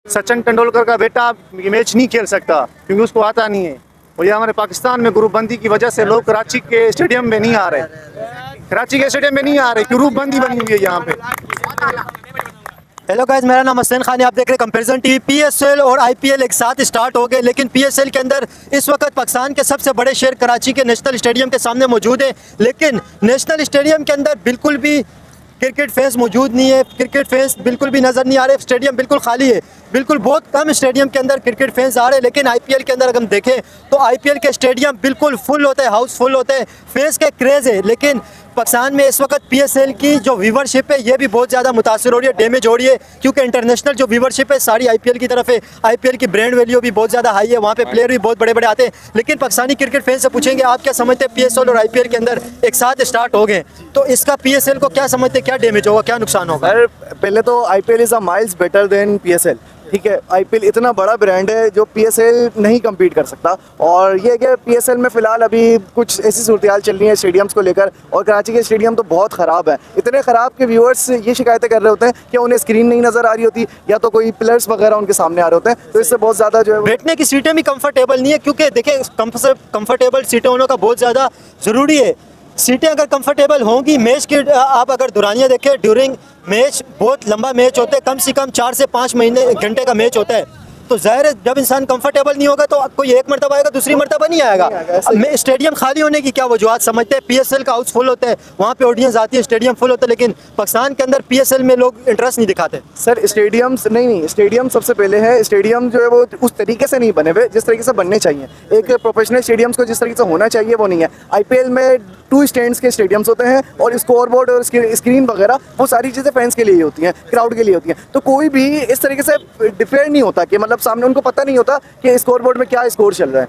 सचिन तेंदुलकर का बेटा मैच नहीं खेल सकता क्योंकि उसको आता नहीं है। और ये हमारे पाकिस्तान में ग्रुपबंदी की वजह से लोग कराची के स्टेडियम में नहीं आ रहे, कराची के स्टेडियम में नहीं आ रहे, ग्रुपबंदी बनी हुई है यहाँ पे। हेलो गाइस, मेरा नाम हसन खान है, आप देख रहे हैं कंपैरिजन टीवी। पीएसएल और आईपीएल एक साथ स्टार्ट हो गए, लेकिन पीएसएल के अंदर इस वक्त पाकिस्तान के सबसे बड़े शहर कराची के नेशनल स्टेडियम के सामने मौजूद है, लेकिन नेशनल स्टेडियम के अंदर बिल्कुल भी क्रिकेट फैंस मौजूद नहीं है, क्रिकेट फैंस बिल्कुल भी नज़र नहीं आ रहे, स्टेडियम बिल्कुल खाली है। बिल्कुल बहुत कम स्टेडियम के अंदर क्रिकेट फैंस आ रहे हैं, लेकिन आईपीएल के अंदर अगर हम देखें तो आईपीएल के स्टेडियम बिल्कुल फुल होते हैं, हाउस फुल होते हैं, फैंस के क्रेज़ है। लेकिन पाकिस्तान में इस वक्त पीएसएल की जो व्यूवरशिप है ये भी बहुत ज़्यादा मुतासर हो रही है, डैमेज हो रही है, क्योंकि इंटरनेशनल जो व्यूवरशिप है सारी आईपीएल की तरफ है। आईपीएल की ब्रांड वैल्यू भी बहुत ज़्यादा हाई है, वहाँ पे प्लेयर भी बहुत बड़े बड़े आते हैं। लेकिन पाकिस्तानी क्रिकेट फैंस से पूछेंगे आप क्या समझते हैं, पीएसएल और आईपीएल के अंदर एक साथ स्टार्ट हो गए, तो इसका पीएसएल को क्या समझते हैं, क्या डैमेज होगा, क्या नुकसान होगा? सर पहले तो IPL is a miles better than PSL, ठीक है। आईपीएल इतना बड़ा ब्रांड है जो पीएसएल नहीं कम्पीट कर सकता। और ये कि पीएसएल में फ़िलहाल अभी कुछ ऐसी सूरत चल रही है स्टेडियम्स को लेकर, और कराची के स्टेडियम तो बहुत ख़राब है, इतने ख़राब के व्यूअर्स ये शिकायतें कर रहे होते हैं कि उन्हें स्क्रीन नहीं नज़र आ रही होती, या तो कोई पिलर्स वगैरह उनके सामने आ रहे होते हैं, तो इससे बहुत ज़्यादा जो है बैठने की सीटें भी कंफर्टेबल नहीं है, क्योंकि देखें कंफर्टेबल सीटें होने का बहुत ज़्यादा ज़रूरी है। सीटें अगर कंफर्टेबल होंगी, मैच की आप अगर दुरानियाँ देखें, ड्यूरिंग मैच बहुत लंबा मैच होता है, कम से कम 4 से 5 घंटे का मैच होता है, तो जाहिर है जब इंसान कंफर्टेबल नहीं होगा तो कोई एक मरतबा आएगा, दूसरी मरतबा नहीं आएगा। स्टेडियम खाली होने की क्या वजूहत समझते हैं? पीएसएल का हाउस फुल होता है, वहाँ पे ऑडियंस आती है, स्टेडियम फुल होता है, लेकिन पाकिस्तान के अंदर पीएसएल में लोग इंटरेस्ट नहीं दिखाते। सर स्टेडियम्स नहीं, स्टेडियम सबसे पहले है, स्टेडियम जो है वो उस तरीके से नहीं बने हुए जिस तरीके से बनने चाहिए। एक प्रोफेशनल स्टेडियम्स को जिस तरीके से होना चाहिए वो नहीं है। आईपीएल में 2 स्टैंड्स के स्टेडियम्स होते हैं, और स्कोर बोर्ड और स्क्रीन वगैरह वो सारी चीज़ें फैंस के लिए ही होती हैं, क्राउड के लिए होती हैं, तो कोई भी इस तरीके से डिफेंड नहीं होता कि मतलब सामने उनको पता नहीं होता कि स्कोर बोर्ड में क्या स्कोर चल रहा है।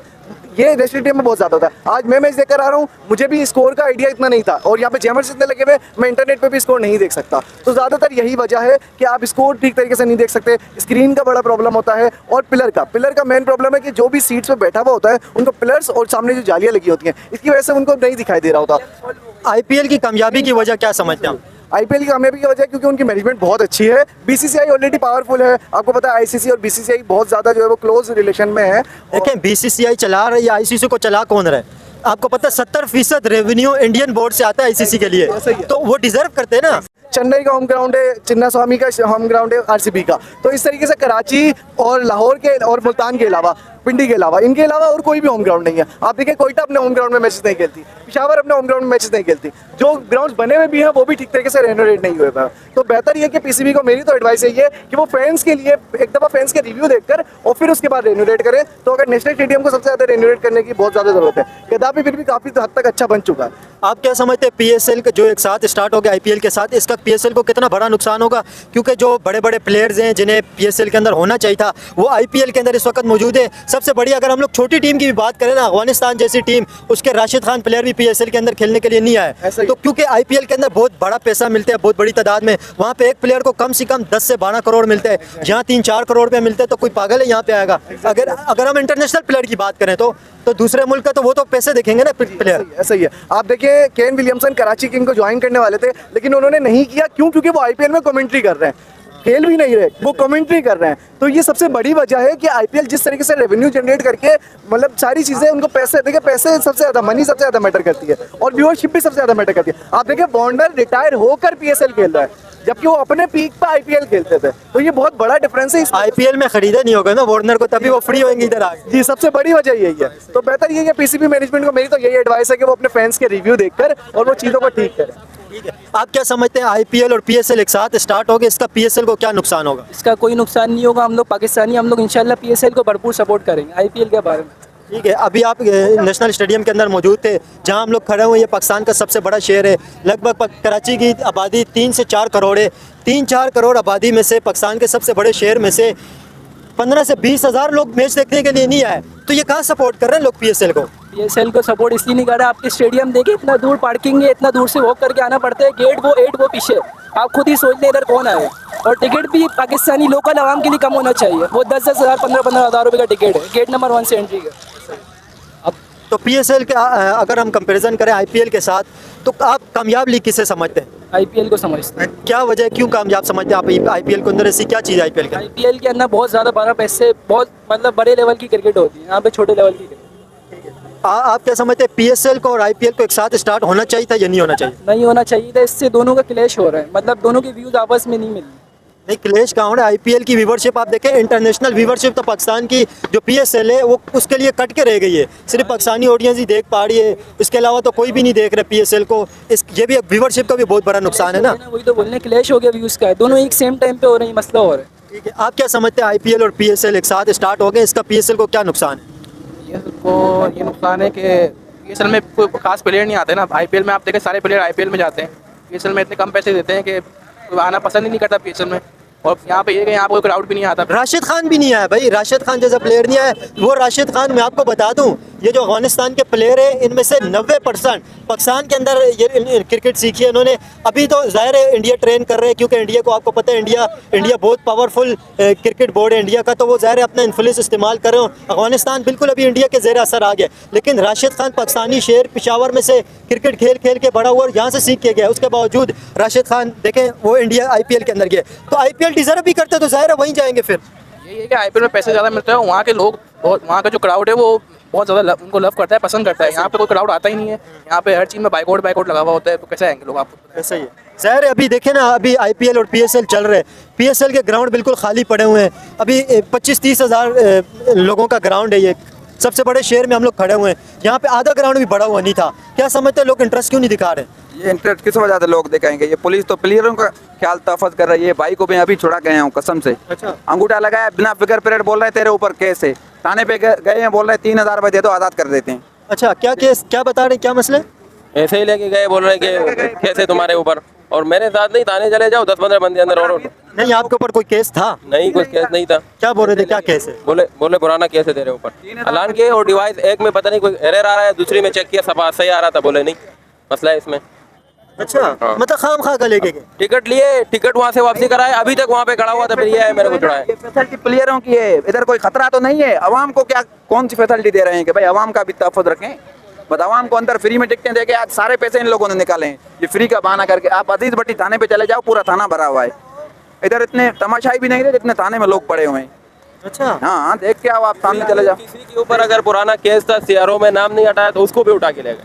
ये नेशनल स्टेडियम में बहुत ज़्यादा होता है। आज मैं मैच देख कर आ रहा हूँ, मुझे भी स्कोर का आइडिया इतना नहीं था, और यहाँ पे जैमर्स इतने लगे हुए, मैं इंटरनेट पे भी स्कोर नहीं देख सकता। तो ज़्यादातर यही वजह है कि आप स्कोर ठीक तरीके से नहीं देख सकते। स्क्रीन का बड़ा प्रॉब्लम होता है, और पिलर का मेन प्रॉब्लम है कि जो भी सीट्स पे बैठा हुआ होता है उनको पिलर्स और सामने जो जालियाँ लगी होती हैं, इसकी वजह से उनको नहीं दिखाई दे रहा होता। आईपीएल की कामयाबी की वजह क्या समझते हैं? आईपीएल की कामयाबी की वजह क्योंकि उनकी मैनेजमेंट बहुत अच्छी है। बीसीसीआई ऑलरेडी पावरफुल है, आपको पता है आईसीसी और बीसीसीआई बहुत ज़्यादा जो है वो क्लोज रिलेशन में है। देखें बीसीसीआई चला रही है, आईसीसी को चला कौन रहा है? आपको पता है 70% रेवेन्यू इंडियन बोर्ड से आता है आईसीसी के लिए, तो वो डिजर्व करते हैं ना। चेन्नई का होम ग्राउंड है, चिन्ना स्वामी का होम ग्राउंड है आरसीबी का, तो इस तरीके से कराची और लाहौर के और मुल्तान के अलावा, पिंडी के अलावा, इनके अलावा और कोई भी होम ग्राउंड नहीं है। आप देखिए कोयटा अपने होम ग्राउंड में मैचेस नहीं खेलती, पिशावर अपने होम ग्राउंड में मैचेस नहीं खेलती, जो ग्राउंड्स बने हुए भी हैं वो भी ठीक तरीके से रेनोवेट नहीं हुए हैं। तो बेहतर ये कि पीसीबी को मेरी तो एडवाइस यही है कि वो फैंस के लिए एक दफ़ा फैंस के रिव्यू देखकर और फिर उसके बाद रेनोवेट करें। तो अगर नेशनल स्टेडियम को सबसे ज़्यादा रेनोवेट करने की बहुत ज़्यादा ज़रूरत है, गद्दाफी फिर भी काफ़ी हद तक अच्छा बन चुका है। आप क्या समझते हैं पीएसएल जो एक साथ स्टार्ट हो गया आईपीएल के साथ, इसका पीएसएल को कितना बड़ा नुकसान होगा? क्योंकि जो बड़े बड़े प्लेयर्स हैं जिन्हें पीएसएल के अंदर होना चाहिए था वो आईपीएल के अंदर इस वक्त मौजूद है। सबसे बड़ी अगर हम लोग छोटी टीम की भी बात करें ना, अफगानिस्तान जैसी टीम, उसके राशिद खान प्लेयर भी पीएसएल के अंदर खेलने के लिए नहीं आए, तो क्योंकि आईपीएल के अंदर बहुत बड़ा पैसा मिलता है, बहुत बड़ी तादाद में, वहाँ पे एक प्लेयर को कम से कम 10 से 12 करोड़ मिलते हैं, यहाँ 3-4 करोड़ रुपये मिलते हैं, तो कोई पागल है यहाँ पे आएगा? अगर हम इंटरनेशनल प्लेयर की बात करें तो दूसरे मुल्क का तो वो तो पैसे देखेंगे ना प्लेयर। ऐसा ही है। आप देखिए केन विलियमसन कराची किंग को ज्वाइन करने वाले थे, लेकिन उन्होंने नहीं किया। क्यों? क्योंकि वो आईपीएल में कमेंट्री कर रहे हैं, खेल भी नहीं रहे, वो कमेंट्री कर रहे हैं। तो ये सबसे बड़ी वजह है कि आईपीएल जिस तरीके से रेवेन्यू जनरेट करके, मतलब सारी चीज़ें उनको पैसे, देखिए पैसे सबसे ज़्यादा, मनी सबसे ज़्यादा मैटर करती है, और व्यूअरशिप भी सबसे ज़्यादा मैटर करती है। आप देखिए वार्नर रिटायर होकर पीएसएल खेल रहा है, जबकि वो अपने पीक पर आईपीएल खेलते थे। तो ये बहुत बड़ा डिफरेंस है। आईपीएल में खरीदा नहीं होगा ना वार्नर को, तभी वो फ्री होंगे इधर आ। जी, सबसे बड़ी वजह यही है। तो बेहतर ये है पीसीबी मैनेजमेंट को मेरी तो यही एडवाइस है कि वो अपने फैंस के रिव्यू देखकर और वो चीज़ों को ठीक करें। ठीक है, आप क्या समझते हैं आईपीएल और पीएसएल एक साथ स्टार्ट हो गए, इसका पीएसएल को क्या नुकसान होगा? इसका कोई नुकसान नहीं होगा। हम लोग पाकिस्तानी, हम लोग इंशाल्लाह पीएसएल को भरपूर सपोर्ट करेंगे आईपीएल के बारे में। ठीक है, अभी आप नेशनल स्टेडियम के अंदर मौजूद थे जहां हम लोग खड़े हुए, ये पाकिस्तान का सबसे बड़ा शहर है, लगभग कराची की आबादी 3 से 4 करोड़ है। 3-4 करोड़ आबादी में से पाकिस्तान के सबसे बड़े शहर में से 15 से 20 हज़ार लोग मैच देखने के लिए नहीं आए, तो ये कहाँ सपोर्ट कर रहे हैं लोग पीएसएल को? पीएसएल को सपोर्ट इसलिए नहीं कर रहा, आपके स्टेडियम देखिए इतना दूर पार्किंग है, इतना दूर से वॉक करके आना पड़ता है, गेट वो 8 वो पीछे, आप खुद ही सोच लें इधर कौन आए। और टिकट भी पाकिस्तानी लोकल आवाम के लिए कम होना चाहिए, वो 10-10 हज़ार 15-15 हज़ार रुपये का टिकट है, गेट नंबर 1 से एंट्री का। अब तो पीएसएल का अगर हम कंपैरिजन करें आईपीएल के साथ, तो आप कामयाब लीग किसे समझते हैं? आईपीएल को समझते हैं। क्या वजह है, क्यों कामयाब समझते हैं आप आईपीएल के अंदर? ऐसी क्या चीज़ है आईपीएल के अंदर? आईपीएल के अंदर बहुत ज़्यादा 12 पैसे, बहुत मतलब बड़े लेवल की क्रिकेट होती है, यहाँ पे छोटे लेवल की क्रिकेट आप क्या समझते हैं, पीएसएल को और आईपीएल को एक साथ स्टार्ट होना चाहिए था या नहीं होना चाहिए? नहीं होना चाहिए था। इससे दोनों का क्लैश हो रहा है, मतलब दोनों के व्यूज़ आपस में नहीं मिल रहे। नहीं, क्लेश कहाँ हो रहा है? आईपीएल की व्यूवरशिप आप देखें, इंटरनेशनल व्यूवरशिप तो पाकिस्तान की जो पीएसएल है वो उसके लिए कट के रह गई है, सिर्फ पाकिस्तानी ऑडियंस ही देख पा रही है, इसके अलावा तो कोई भी नहीं देख रहा पीएसएल को। ये भी व्यूवरशिप का भी बहुत बड़ा नुकसान है ना। वही तो बोलने, क्लैश हो गया व्यूज़ का, दोनों एक सेम टाइम पे हो रहे हैं, मसला हो रहा है। ठीक है, आप क्या समझते हैं आईपीएल और पीएसएल एक साथ स्टार्ट हो गए, इसका पीएसएल को क्या नुकसान है? ये नुकसान है कि पीएसएल में कोई खास प्लेयर नहीं आते ना। आईपीएल में आप देखें सारे प्लेयर आईपीएल में जाते हैं, पीएसएल में इतने कम पैसे देते हैं कि कोई आना पसंद ही नहीं करता पीएसएल में। और यहाँ पे ये कि यहाँ पे कोई क्राउड भी नहीं आता। राशिद खान भी नहीं आया भाई, राशिद खान जैसा प्लेयर नहीं आया। वो राशिद खान, मैं आपको बता दूं, ये जो अफगानिस्तान के प्लेयर हैं इनमें से 90% पाकिस्तान के अंदर ये क्रिकेट सीखी है इन्होंने। अभी तो जाहिर है इंडिया ट्रेन कर रहे हैं, क्योंकि इंडिया को आपको पता है इंडिया बहुत पावरफुल क्रिकेट बोर्ड है इंडिया का, तो वो जाहिर है अपना इन्फ्लुएंस इस्तेमाल कर रहे हो। अफगानिस्तान बिल्कुल अभी इंडिया के ज़ेर असर आ गया, लेकिन राशिद खान पाकिस्तानी शेर पेशावर में से क्रिकेट खेल खेल के बड़ा हुआ और यहाँ से सीख के गया। उसके बावजूद राशिद खान देखें वो इंडिया आईपीएल के अंदर गया, तो आईपीएल डिजर्व भी करते तो जाहिर है वहीं जाएंगे। फिर यही है कि आईपीएल में पैसे ज़्यादा मिलते हैं, वहाँ के लोग बहुत, वहाँ का जो क्राउड है वो बहुत ज़्यादा उनको लव करता है, पसंद करता है। यहाँ पे कोई क्राउड आता ही नहीं है, यहाँ पे हर चीज़ में बाइकआउट लगा हुआ होता है, तो कैसे आएंगे लोग? आपको ऐसा ही है। ज़ाहिर है अभी देखें ना, अभी आईपीएल और पीएसएल चल रहे हैं, पीएसएल के ग्राउंड बिल्कुल खाली पड़े हुए हैं। अभी 25-30 हज़ार लोगों का ग्राउंड है, ये सबसे बड़े शहर में हम लोग खड़े हुए हैं, यहाँ पे आधा ग्राउंड भी बड़ा हुआ नहीं था। क्या समझते हैं लोग इंटरेस्ट क्यों नहीं दिखा रहे? ये इंटरेस्ट किस वजह से लोग दिखाएंगे? ये पुलिस तो प्लेयरों का ख्याल तहफ़्फ़ुज़ कर रही है। भाई को मैं अभी छुड़ा गया हूँ कसम से, अंगूठा लगाया, बिना फिगर परेड बोल रहे हैं तेरे ऊपर केस है, थाने पे गए हैं, बोल रहे हैं 3000 रुपये दे दो आज़ाद कर देते हैं। अच्छा, क्या केस, क्या बता रहे हैं, क्या मसले? ऐसे ही लेके गए, बोल रहे कि कैसे तुम्हारे ऊपर, और मेरे साथ नहीं, थाने चले जाओ, 10-15 बंदे अंदर और नहीं, आपके ऊपर कोई केस था? नहीं, कुछ केस नहीं था। क्या बोल रहे थे, क्या केस है? बोले पुराना केस है तेरे ऊपर, ऐलान किए, और डिवाइस एक में पता नहीं कोई एरर आ रहा है, दूसरी में चेक किया सफा सही आ रहा था, बोले नहीं मसला है इसमें। अच्छा, मतलब खाम खा का लेके गए? टिकट लिए, टिकट वहाँ से वापसी कराए, अभी तक वहाँ पे खड़ा हुआ था, फिर ये है मेरे को छुड़ाया। ये फैसिलिटी प्लेयरों की है, इधर कोई खतरा तो नहीं है। अवाम को क्या कौन सी फैसिलिटी दे रहे हैं कि भाई अवाम का भी तहफ़्फ़ुज़ रखें? बस अवाम को अंदर फ्री में टिकटें देके आज सारे पैसे इन लोगों ने निकाले हैं, ये फ्री का बहाना करके। आप अजीज भट्टी थाने पे चले जाओ, पूरा थाना भरा हुआ है, इधर इतने तमाशाई भी नहीं रहे जितने थाने में लोग पड़े हुए हैं। अच्छा, हाँ, देख के आओ, आप सामने चले जाओ। किसी के ऊपर अगर पुराना केस था, सीआरओ में नाम नहीं हटाया, तो उसको भी उठा के ले गए,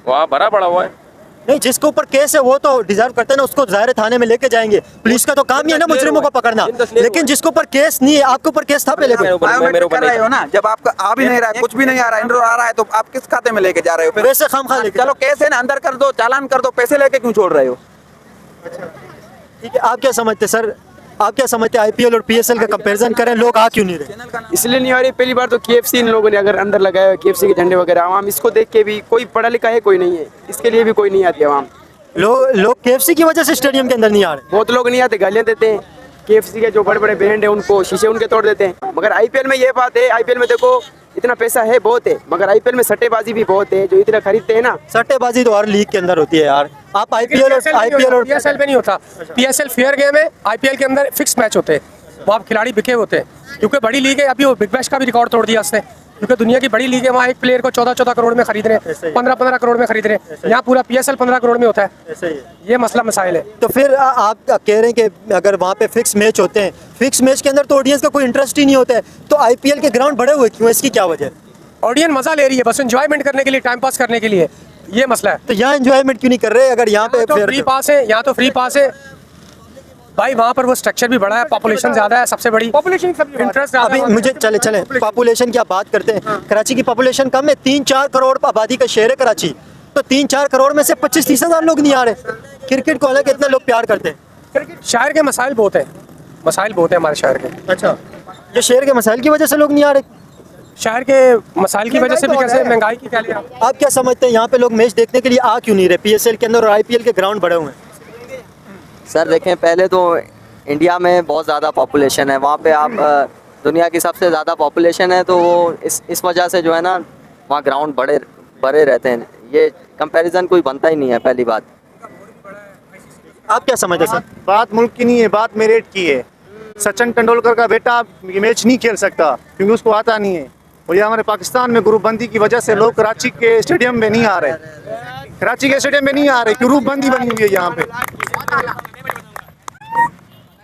वहाँ भरा पड़ा हुआ है। नहीं, जिसके ऊपर केस है वो तो डिजर्व करते हैं ना, उसको जाहिर थाने में लेके जाएंगे। पुलिस का तो काम ही है ना मुजरिमों को पकड़ना, लेकिन जिसके ऊपर केस नहीं है, आपके ऊपर केस था पहले कोई? बायोमेट्रिक कर रहे हो ना, जब आपका आ भी नहीं रहा है, कुछ भी नहीं आ रहा है, एनरोल आ रहा है, तो आप किस खाते में लेके जा रहे हो? फिर वैसे खाम खा लेके चलो केस है ना, अंदर कर दो, चालान कर दो, पैसे लेके क्यों छोड़ रहे हो? ठीक है, आप क्या समझते हैं सर, आप क्या समझते हैं आईपीएल और पीएसएल का कंपैरिजन करें, लोग आ क्यों नहीं रहे? इसलिए नहीं आ रही। पहली बार तो केएफसी इन लोगों ने अगर अंदर लगाया है, केएफसी के झंडे वगैरह, आवाम इसको देख के भी, कोई पढ़ा लिखा है कोई नहीं है, इसके लिए भी कोई नहीं आती आवाम। लोग केएफसी की वजह से स्टेडियम के अंदर नहीं आ रहे। बहुत लोग नहीं आते, गालियाँ देते हैं, केएफसी के जो बड़े बड़े ब्रांड है उनको शीशे उनके तोड़ देते हैं। मगर आईपीएल में ये बात है, आईपीएल में देखो इतना पैसा है बहुत है, मगर आईपीएल में सट्टेबाजी भी बहुत है, जो इतना खरीदते हैं ना। सट्टेबाजी तो हर लीग के अंदर होती है यार। आप आईपीएल और पीएसएल पे नहीं होता, पीएसएल फेयर गेम है, आईपीएल के अंदर फिक्स मैच होते हैं, वहाँ खिलाड़ी बिके होते हैं, क्योंकि बड़ी लीग है। अभी वो बिग बैश का भी रिकॉर्ड तोड़ दिया उसने, क्योंकि दुनिया की बड़ी लीग है, वहाँ एक प्लेयर को 14-14 करोड़ में खरीद रहे हैं, 15-15 करोड़ में खरीद रहे हैं। यहाँ पूरा पीएसएल 15 करोड़ में होता है। ये मसला मसाइल है। तो फिर आप कह रहे हैं कि अगर वहाँ पे फिक्स मैच होते हैं, फिक्स मैच के अंदर तो ऑडियंस का कोई इंटरेस्ट ही नहीं होता है, तो आईपीएल के ग्राउंड बड़े हुए क्यों, इसकी क्या वजह है? ऑडियंस मजा ले रही है, बस एंजॉयमेंट करने के लिए, टाइम पास करने के लिए, ये मसला है। तो यहाँ एंजॉयमेंट क्यों नहीं कर रहे अगर यहाँ पे फ्री पास है? यहाँ तो फ्री पास है भाई, वहाँ पर वो स्ट्रक्चर भी बड़ा है, पॉपुलेशन ज्यादा है, सबसे बड़ी पॉपुलेशन, इंटरेस्ट। अभी मुझे चले पॉपुलेशन की आप बात करते हैं, कराची की पॉपुलेशन कम है, 3-4 करोड़ आबादी का शहर है कराची, तो 3-4 करोड़ में से 25-30 हज़ार लोग नहीं आ रहे। क्रिकेट को हालांकि इतना लोग प्यार करते हैं। शहर के मसाइल बहुत है, मसाइल बहुत है हमारे शहर के। अच्छा, ये शहर के मसाइल की वजह से लोग नहीं आ रहे? शहर के मसाइल की वजह से भी, कैसे महंगाई की, क्या लिया आप क्या समझते हैं यहाँ पे लोग मैच देखने के लिए आ क्यों नहीं रहे? पीएसएल के अंदर और आईपीएल के ग्राउंड बड़े हुए हैं। सर देखें, पहले तो इंडिया में बहुत ज़्यादा पॉपुलेशन है, वहाँ पे आप दुनिया की सबसे ज़्यादा पॉपुलेशन है, तो वो इस वजह से जो है ना वहाँ ग्राउंड बड़े रहते हैं। ये कंपैरिजन कोई बनता ही नहीं है, पहली बात। आप क्या समझते हैं सर? बात मुल्क की नहीं है, बात मेरिट की है। सचिन तेंदुलकर का बेटा मैच नहीं खेल सकता क्योंकि उसको आता नहीं है, और ये हमारे पाकिस्तान में ग्रुपबंदी की वजह से लोग कराची के स्टेडियम में नहीं आ रहे। कराची के स्टेडियम में नहीं आ रहे, क्यों रूप बंदी बनी हुई है यहाँ पे?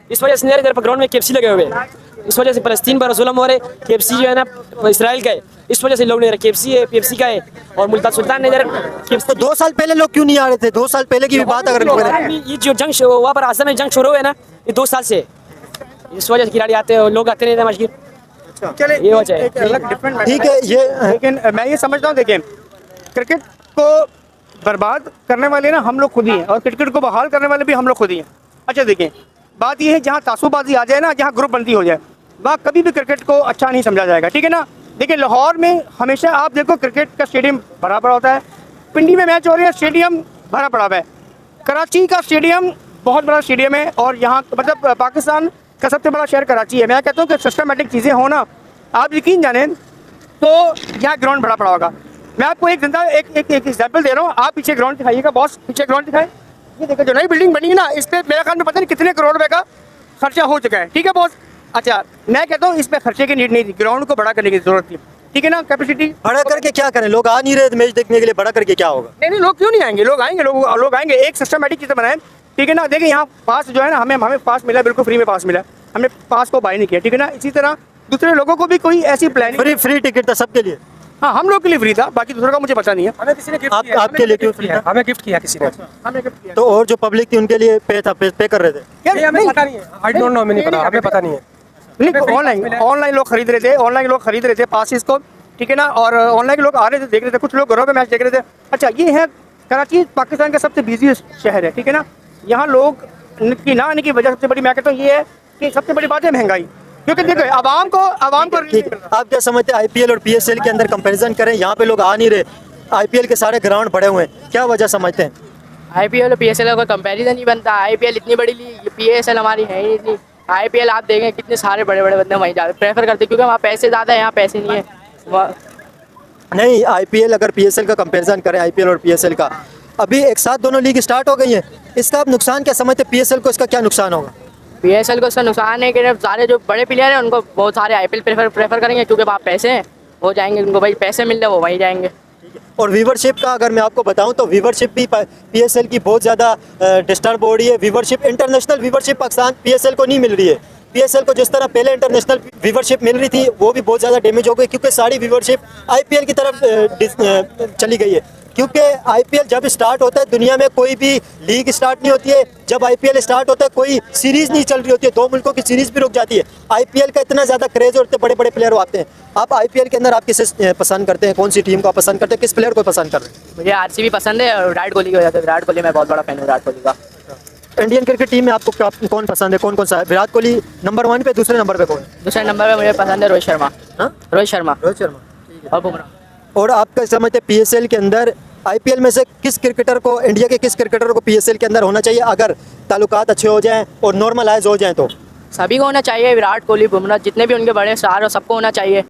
इस वजह से मेरे इधर ग्राउंड में केएफसी लगे हुए हैं, इस वजह से फलस्तीन पर जुल्म हो रहे। केएफसी जो है ना इसराइल का है, इस वजह से लोग नहीं रहे। केएफसी है, पीएफसी का है, और मुल्तान सुल्तान ने इधर तो 2 साल पहले लोग क्यों नहीं आ रहे थे? 2 साल पहले की भी बात अगर करें, ये जो जंग वहाँ पर आसम में जंग शुरू है ना, ये 2 साल से, इस वजह से खिलाड़ी आते हैं, लोग आते नहीं थे मशगिर। ये वजह है। ठीक है। ये लेकिन मैं ये समझता हूँ, देखिए क्रिकेट को बर्बाद करने वाले ना हम लोग खुद ही हैं, और क्रिकेट को बहाल करने वाले भी हम लोग खुद ही हैं। अच्छा देखिए, बात ये है जहाँ तासुबाजी आ जाए ना, जहाँ ग्रुप बंदी हो जाए, वहाँ कभी भी क्रिकेट को अच्छा नहीं समझा जाएगा, ठीक है ना। देखिए लाहौर में हमेशा आप देखो क्रिकेट का स्टेडियम भरा पड़ा होता है, पिंडी में मैच हो रही है, स्टेडियम भरा पड़ा हुआ है। कराची का स्टेडियम बहुत बड़ा स्टेडियम है, और यहाँ मतलब पाकिस्तान का सबसे बड़ा शहर कराची है। मैं कहता हूँ कि सिस्टमेटिक चीज़ें हो ना, आप यकीन जाने तो यहाँ ग्राउंड भरा पड़ा होगा। मैं आपको एक एग्जाम्पल दे रहा हूँ, आप पीछे ग्राउंड दिखाइएगा बॉस, पीछे ग्राउंड दिखाए। ये देखो जो नई बिल्डिंग बनी है ना, इस पर मेरे ख्याल में पता नहीं कितने करोड़ रुपए का खर्चा हो चुका है, ठीक है बॉस। अच्छा मैं कहता हूँ इस पर खर्चे की नीड नहीं थी, ग्राउंड को बड़ा करने की जरूरत थी, ठीक है ना। कैपेसिटी बड़ा करके क्या करें? लोग आ नहीं रहे मैच देखने के लिए, बड़ा करके क्या होगा? नहीं, लोग क्यों नहीं आएंगे? लोग आएंगे, लोग आएंगे। एक सिस्टमेटिक चीज़ बनाए, ठीक है ना। देखिए यहाँ पास जो है ना, हमें पास मिला, बिल्कुल फ्री में पास मिला, हमने पास को बाय नहीं किया, ठीक है ना। इसी तरह दूसरे लोगों को भी कोई ऐसी प्लानिंग, फ्री टिकट था सबके लिए। हाँ, हम लोग के लिए फ्री था, बाकी दूसरों का मुझे पता नहीं है। हमें किसी ने गिफ्ट आप आपके लिए क्यों फ्री था? हमें गिफ्ट किया किसी ने। हमें गिफ्ट किया। तो और जो पब्लिक थी उनके लिए पे कर रहे थे? यार हमें पता नहीं है, आई डोंट नो, हमें नहीं पता, हमें पता नहीं है। नहीं, ऑनलाइन लोग खरीद रहे थे पासिस को, ठीक है ना। और ऑनलाइन लोग आ रहे थे, देख रहे थे, कुछ लोग घरों पे मैच देख रहे थे। अच्छा ये है कराची पाकिस्तान का सबसे बिजी शहर है, ठीक है ना। यहाँ लोग की ना आने की वजह सबसे बड़ी मैं कहता हूँ ये है कि सबसे बड़ी बात है महंगाई, क्योंकि देखो आवाम को ठीक है। आप क्या समझते हैं आईपीएल और पीएसएल के अंदर कंपैरिजन करें? यहाँ पे लोग आ नहीं रहे, आईपीएल के सारे ग्राउंड बड़े हुए हैं, क्या वजह समझते हैं? आईपीएल और पीएसएल का कोई कंपैरिजन नहीं बनता। आईपीएल इतनी बड़ी लीग, पीएसएल हमारी है ही इतनी। आईपीएल आप देखें कितने सारे बड़े बड़े बंदे वहीं जाते प्रेफर करते, क्योंकि वहाँ पैसे ज़्यादा है, यहाँ पैसे नहीं है। नहीं, आईपीएल अगर पीएसएल का कंपैरिजन करें, आईपीएल और पीएसएल का, अभी एक साथ दोनों लीग स्टार्ट हो गई हैं, इसका आप नुकसान क्या समझते हैं? पीएसएल को इसका क्या नुकसान होगा? पीएसएल को इसका नुकसान है कि सारे जो बड़े प्लेयर हैं उनको बहुत सारे आईपीएल प्रेफर करेंगे, क्योंकि वहाँ पैसे हैं, वो जाएंगे, उनको भाई पैसे मिल रहे वो वहीं जाएंगे। और व्यूवरशिप का अगर मैं आपको बताऊं तो व्यूवरशिप भी पीएसएल की बहुत ज़्यादा डिस्टर्ब हो रही है। Viewership, international viewership Pakistan PSL को नहीं मिल रही है। पीएसएल को जिस तरह पहले इंटरनेशनल व्यूवरशिप मिल रही थी वो भी बहुत ज़्यादा डैमेज हो गई, क्योंकि सारी व्यूवरशिप आईपीएल की तरफ चली गई है। क्योंकि आईपीएल जब स्टार्ट होता है, दुनिया में कोई भी लीग स्टार्ट नहीं होती है, जब आईपीएल स्टार्ट होता है कोई सीरीज़ नहीं चल रही होती है, 2 मुल्कों की सीरीज़ भी रुक जाती है। आईपीएल का इतना ज़्यादा क्रेज और इतने बड़े बड़े प्लेयर आते हैं। आप आईपीएल के अंदर आप किसे पसंद करते हैं? कौन सी टीम को पसंद करते हैं? किस प्लेयर को पसंद करते हैं? मुझे आरसीबी पसंद है और विराट कोहली की वजह से। विराट कोहली मैं बहुत बड़ा फैन हूँ विराट कोहली का। इंडियन क्रिकेट टीम में आपको कौन पसंद है? कौन सा है? विराट कोहली नंबर 1 पे, दूसरे नंबर पे कौन? दूसरे नंबर पे मुझे पसंद है रोहित शर्मा। रोहित शर्मा और बुमराह। और आपका समझते पीएसएल के अंदर आईपीएल में से किस क्रिकेटर को, इंडिया के किस क्रिकेटर को पीएसएल के अंदर होना चाहिए अगर ताल्लुकात अच्छे हो जाएं और नॉर्मलाइज हो जाएं? तो सभी को होना चाहिए, विराट कोहली, बुमराह, जितने भी उनके बड़े स्टार हो सबको होना चाहिए।